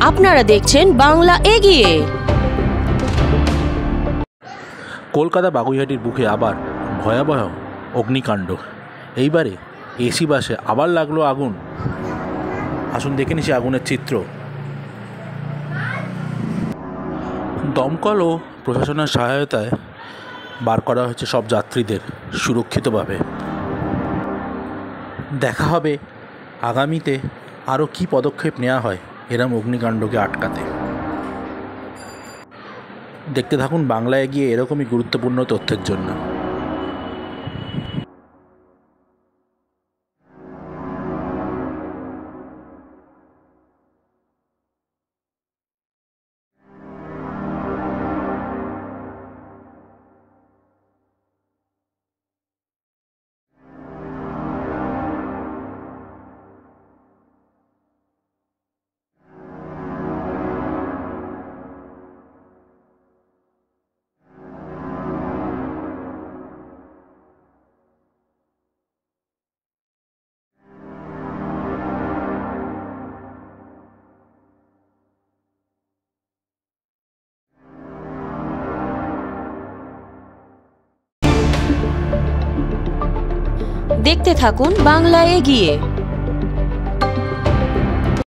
আপনারা দেখছেন বাংলা এগিয়ে। কলকাতা বাগুইহাটির বুকে আবার ভয়াবহ অগ্নিকাণ্ড। এইবারে এসি বাসে আবার লাগলো আগুন। আসুন দেখে নিচ্ছি আগুনের চিত্র। দমকল ও প্রশাসনের সহায়তায় বার করা হয়েছে সব যাত্রীদের সুরক্ষিতভাবে। দেখা হবে আগামীতে আরও কী পদক্ষেপ নেওয়া হয় এরম অগ্নিকাণ্ডকে আটকাতে। দেখতে থাকুন বাংলা এগিয়ে এরকমই গুরুত্বপূর্ণ তথ্যের জন্য। দেখতে থাকুন বাংলা এগিয়ে।